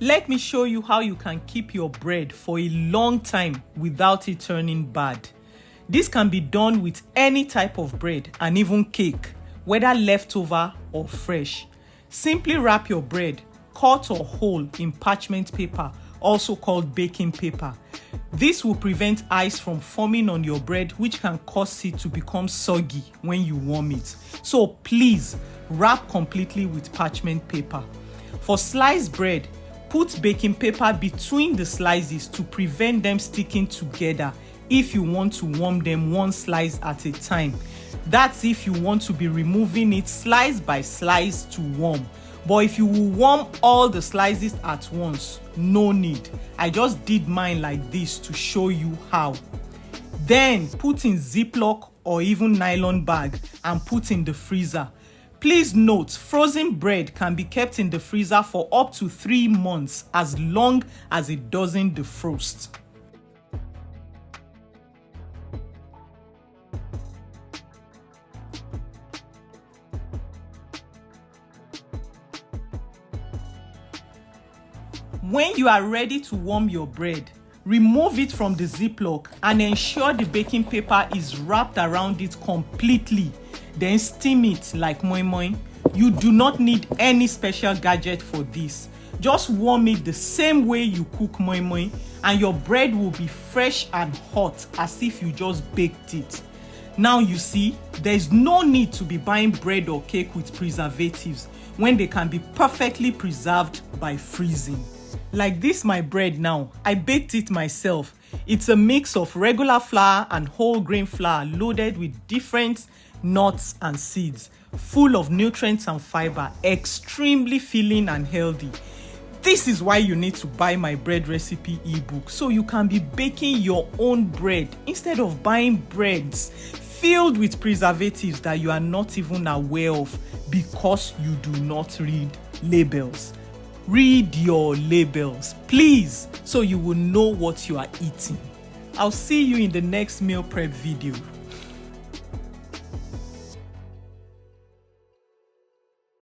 Let me show you how you can keep your bread for a long time without it turning bad. This can be done with any type of bread and even cake, whether leftover or fresh. Simply wrap your bread, cut or whole in parchment paper, also called baking paper. This will prevent ice from forming on your bread, which can cause it to become soggy when you warm it. So please wrap completely with parchment paper. For sliced bread, put baking paper between the slices to prevent them sticking together if you want to warm them one slice at a time. That's if you want to be removing it slice by slice to warm. But if you will warm all the slices at once, no need. I just did mine like this to show you how. Then put in Ziploc or even nylon bag and put in the freezer. Please note, frozen bread can be kept in the freezer for up to 3 months as long as it doesn't defrost. When you are ready to warm your bread, remove it from the Ziploc and ensure the baking paper is wrapped around it completely. Then steam it like moi moi. You do not need any special gadget for this. Just warm it the same way you cook moi moi and your bread will be fresh and hot as if you just baked it. Now you see, there is no need to be buying bread or cake with preservatives when they can be perfectly preserved by freezing. Like this my bread now, I baked it myself. It's a mix of regular flour and whole grain flour loaded with different nuts and seeds, full of nutrients and fiber, extremely filling and healthy. This is why you need to buy my bread recipe ebook, so you can be baking your own bread instead of buying breads filled with preservatives that you are not even aware of because you do not read labels. Read your labels, please, so you will know what you are eating. I'll see you in the next meal prep video.